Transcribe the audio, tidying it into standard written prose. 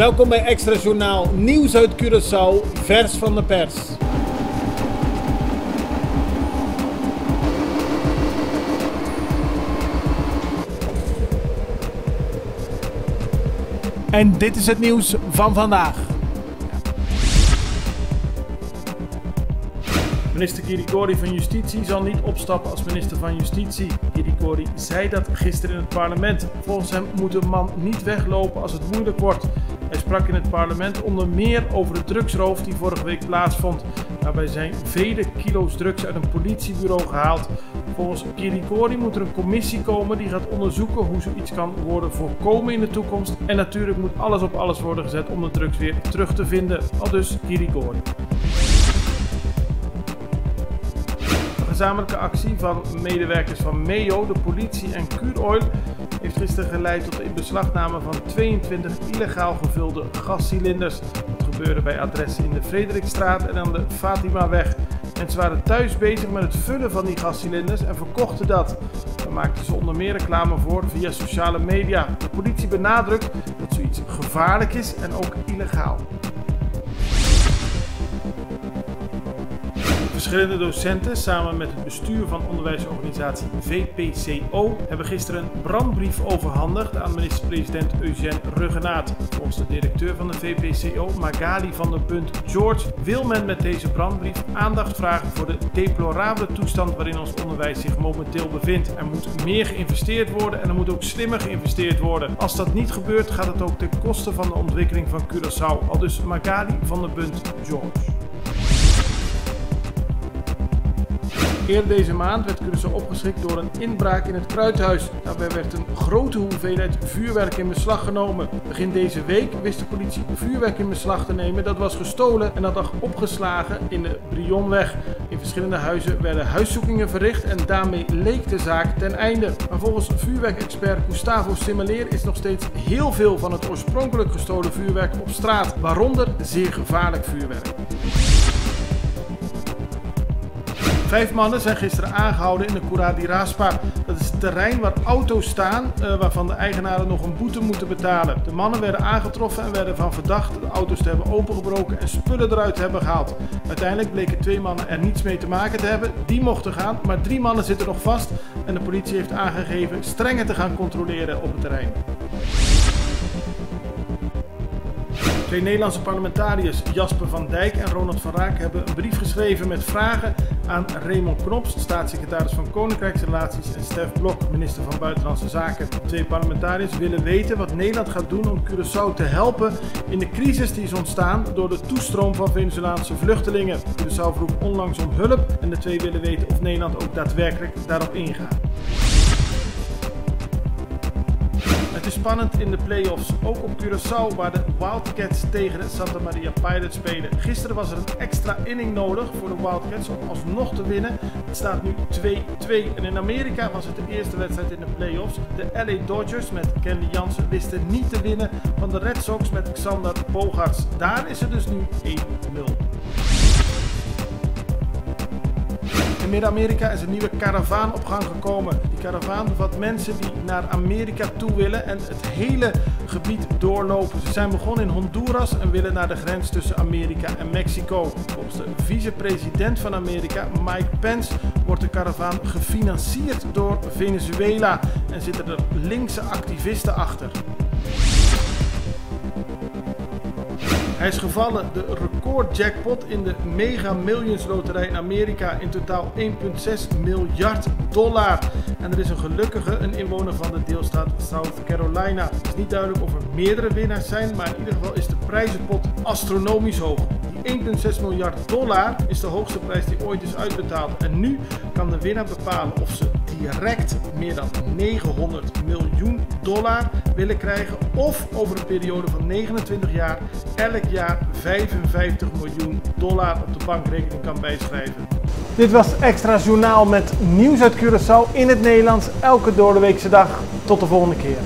Welkom bij Extra Journaal, nieuws uit Curaçao, vers van de pers. En dit is het nieuws van vandaag. Minister Kirikori van Justitie zal niet opstappen als minister van Justitie. Kirikori zei dat gisteren in het parlement. Volgens hem moet een man niet weglopen als het moeilijk wordt. Hij sprak in het parlement onder meer over de drugsroof die vorige week plaatsvond. Daarbij zijn vele kilo's drugs uit een politiebureau gehaald. Volgens Kirikori moet er een commissie komen die gaat onderzoeken hoe zoiets kan worden voorkomen in de toekomst. En natuurlijk moet alles op alles worden gezet om de drugs weer terug te vinden. Aldus Kirikori. De gezamenlijke actie van medewerkers van MEO, de politie en Curoil heeft gisteren geleid tot de inbeslagname van 22 illegaal gevulde gascilinders. Dat gebeurde bij adressen in de Frederikstraat en aan de Fatimaweg. Mensen waren thuis bezig met het vullen van die gascilinders en verkochten dat. Daar maakten ze onder meer reclame voor via sociale media. De politie benadrukt dat zoiets gevaarlijk is en ook illegaal. Verschillende docenten samen met het bestuur van onderwijsorganisatie VPCO hebben gisteren een brandbrief overhandigd aan minister-president Eugène Ruggenaat. Volgens de directeur van de VPCO, Magali van der Punt George, wil men met deze brandbrief aandacht vragen voor de deplorabele toestand waarin ons onderwijs zich momenteel bevindt. Er moet meer geïnvesteerd worden en er moet ook slimmer geïnvesteerd worden. Als dat niet gebeurt, gaat het ook ten koste van de ontwikkeling van Curaçao. Aldus Magali van der Punt George. Eerder deze maand werd Curaçao opgeschrikt door een inbraak in het Kruidhuis. Daarbij werd een grote hoeveelheid vuurwerk in beslag genomen. Begin deze week wist de politie vuurwerk in beslag te nemen. Dat was gestolen en dat lag opgeslagen in de Brionweg. In verschillende huizen werden huiszoekingen verricht en daarmee leek de zaak ten einde. Maar volgens vuurwerkexpert Gustavo Simeleer is nog steeds heel veel van het oorspronkelijk gestolen vuurwerk op straat. Waaronder zeer gevaarlijk vuurwerk. 5 mannen zijn gisteren aangehouden in de Cura di Raspa. Dat is het terrein waar auto's staan waarvan de eigenaren nog een boete moeten betalen. De mannen werden aangetroffen en werden van verdacht de auto's te hebben opengebroken en spullen eruit te hebben gehaald. Uiteindelijk bleken 2 mannen er niets mee te maken te hebben. Die mochten gaan, maar 3 mannen zitten nog vast en de politie heeft aangegeven strenger te gaan controleren op het terrein. 2 Nederlandse parlementariërs, Jasper van Dijk en Ronald van Raak, hebben een brief geschreven met vragen aan Raymond Knops, staatssecretaris van Koninkrijksrelaties, en Stef Blok, minister van Buitenlandse Zaken. De 2 parlementariërs willen weten wat Nederland gaat doen om Curaçao te helpen in de crisis die is ontstaan door de toestroom van Venezolaanse vluchtelingen. Curaçao vroeg onlangs om hulp en de 2 willen weten of Nederland ook daadwerkelijk daarop ingaat. Het is spannend in de play-offs, ook op Curaçao waar de Wildcats tegen de Santa Maria Pirates spelen. Gisteren was er een extra inning nodig voor de Wildcats om alsnog te winnen. Het staat nu 2-2 en in Amerika was het de eerste wedstrijd in de play-offs. De LA Dodgers met Kenley Jansen wisten niet te winnen van de Red Sox met Xander Bogaerts. Daar is het dus nu 1-0. In Midden-Amerika is een nieuwe karavaan op gang gekomen. Die karavaan bevat mensen die naar Amerika toe willen en het hele gebied doorlopen. Ze zijn begonnen in Honduras en willen naar de grens tussen Amerika en Mexico. Volgens de vicepresident van Amerika, Mike Pence, wordt de karavaan gefinancierd door Venezuela en zitten er linkse activisten achter. Hij is gevallen, de recordjackpot in de Mega Millions loterij in Amerika, in totaal $1,6 miljard. En er is een gelukkige, een inwoner van de deelstaat South Carolina. Het is niet duidelijk of er meerdere winnaars zijn, maar in ieder geval is de prijzenpot astronomisch hoog. Die $1,6 miljard is de hoogste prijs die ooit is uitbetaald. En nu kan de winnaar bepalen of ze direct meer dan $900 miljoen willen krijgen of over een periode van 29 jaar elk jaar $55 miljoen op de bankrekening kan bijschrijven. Dit was Extra Journaal met nieuws uit Curaçao in het Nederlands elke doordeweekse dag. Tot de volgende keer.